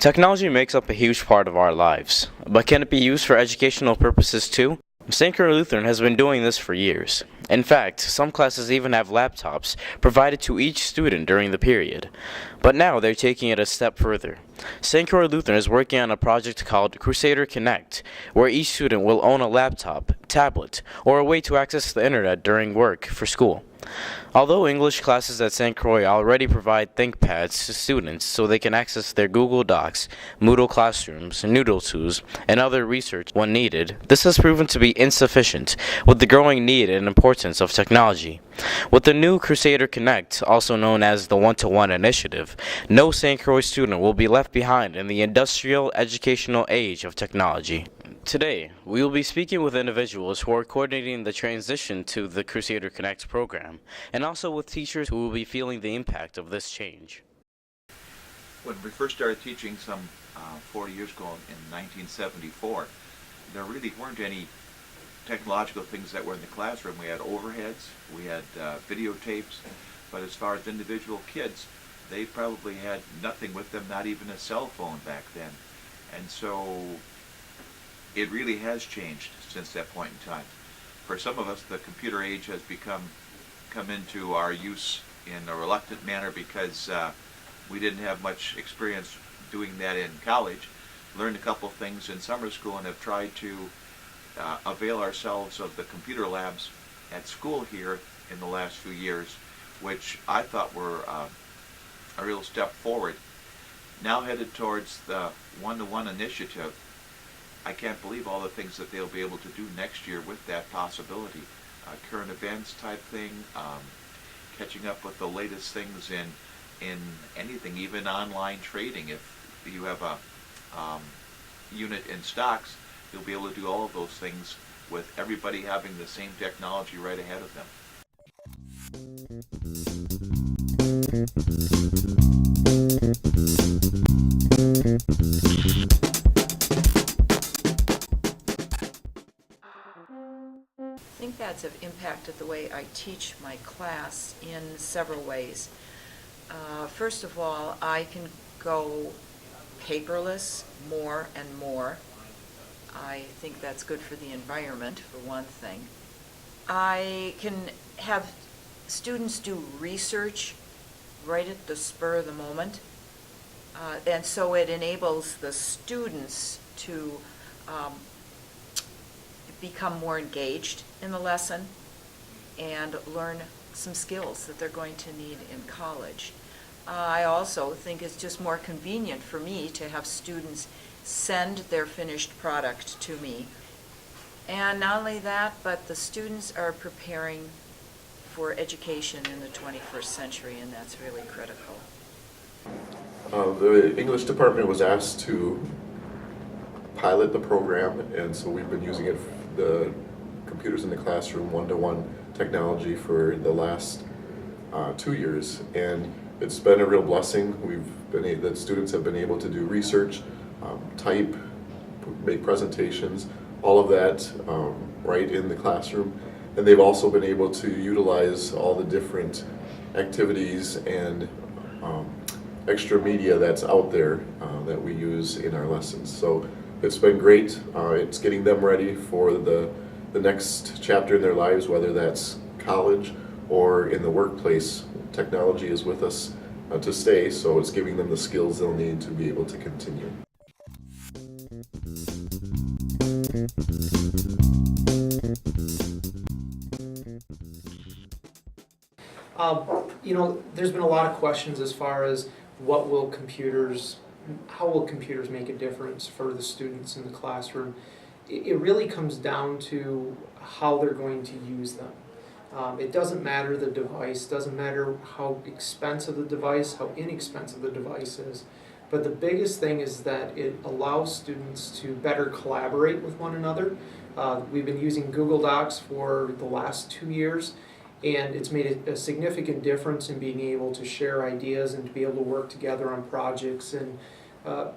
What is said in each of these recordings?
Technology makes up a huge part of our lives, but can it be used for educational purposes too? St. Croix Lutheran has been doing this for years. In fact, some classes even have laptops provided to each student during the period. But now they're taking it a step further. St. Croix Lutheran is working on a project called Crusader Connect, where each student will own a laptop, tablet, or a way to access the internet during work for school. Although English classes at St. Croix already provide ThinkPads to students so they can access their Google Docs, Moodle Classrooms, Noodle Tools, and other research when needed, this has proven to be insufficient with the growing need and importance of technology. With the new Crusader Connect, also known as the One-to-One Initiative, no St. Croix student will be left behind in the industrial educational age of technology. Today, we will be speaking with individuals who are coordinating the transition to the Crusader Connect program, and also with teachers who will be feeling the impact of this change. When we first started teaching some 40 years ago in 1974, there really weren't any technological things that were in the classroom. We had overheads, we had videotapes, but as far as individual kids, they probably had nothing with them, not even a cell phone back then. And so it really has changed since that point in time. For some of us, the computer age has come into our use in a reluctant manner because we didn't have much experience doing that in college. Learned a couple things in summer school and have tried to avail ourselves of the computer labs at school here in the last few years, which I thought were a real step forward. Now headed towards the One-to-One Initiative, I can't believe all the things that they'll be able to do next year with that possibility. Current events type thing, catching up with the latest things in anything, even online trading. If you have a unit in stocks, you'll be able to do all of those things with everybody having the same technology right ahead of them. ThinkPads have impacted the way I teach my class in several ways. First of all, I can go paperless more and more. I think that's good for the environment, for one thing. I can have students do research right at the spur of the moment, and so it enables the students to become more engaged in the lesson and learn some skills that they're going to need in college. I also think it's just more convenient for me to have students send their finished product to me. And not only that, but the students are preparing for education in the 21st century, and that's really critical. The English department was asked to pilot the program, and so we've been using it, the computers in the classroom, one-to-one technology for the last 2 years, and it's been a real blessing. The students have been able to do research, type, make presentations, all of that right in the classroom, and they've also been able to utilize all the different activities and extra media that's out there that we use in our lessons. So it's been great. It's getting them ready for the next chapter in their lives, whether that's college or in the workplace. Technology is with us to stay, so it's giving them the skills they'll need to be able to continue. There's been a lot of questions as far as how will computers make a difference for the students in the classroom. It really comes down to how they're going to use them. It doesn't matter the device, doesn't matter how expensive the device, how inexpensive the device is, but the biggest thing is that it allows students to better collaborate with one another. We've been using Google Docs for the last 2 years, and it's made a significant difference in being able to share ideas and to be able to work together on projects and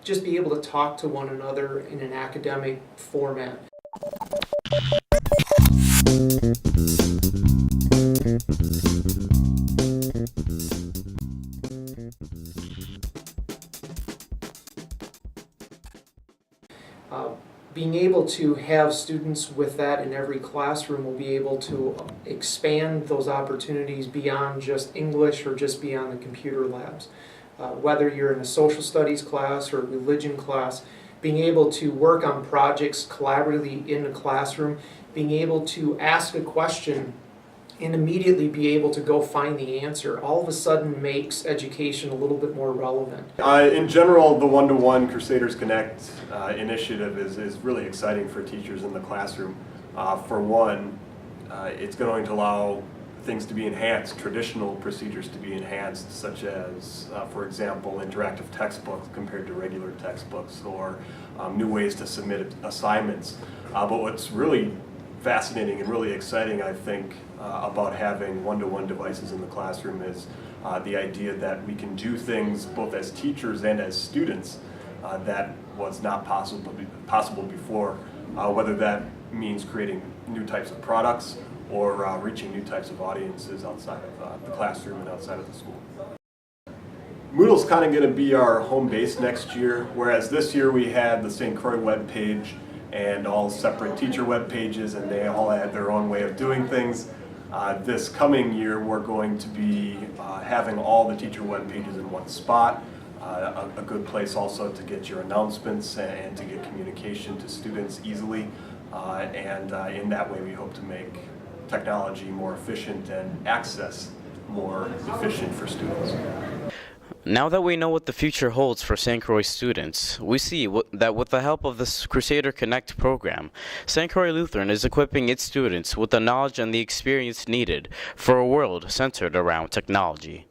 just be able to talk to one another in an academic format. Being able to have students with that in every classroom will be able to expand those opportunities beyond just English or just beyond the computer labs. Whether you're in a social studies class or a religion class, being able to work on projects collaboratively in the classroom, being able to ask a question and immediately be able to go find the answer, all of a sudden makes education a little bit more relevant. In general, the one-to-one Crusaders Connect initiative is really exciting for teachers in the classroom. For one, it's going to allow things to be enhanced, traditional procedures to be enhanced, such as, for example, interactive textbooks compared to regular textbooks, or new ways to submit assignments. But what's really fascinating and really exciting, I think, about having one-to-one devices in the classroom is the idea that we can do things both as teachers and as students that was not possible before, whether that means creating new types of products or reaching new types of audiences outside of the classroom and outside of the school. Moodle's kind of going to be our home base next year, whereas this year we had the St. Croix web page and all separate teacher web pages, and they all had their own way of doing things. This coming year we're going to be having all the teacher web pages in one spot, a good place also to get your announcements and to get communication to students easily, and in that way we hope to make technology more efficient and access more efficient for students. Now that we know what the future holds for St. Croix students, we see that with the help of this Crusader Connect program, St. Croix Lutheran is equipping its students with the knowledge and the experience needed for a world centered around technology.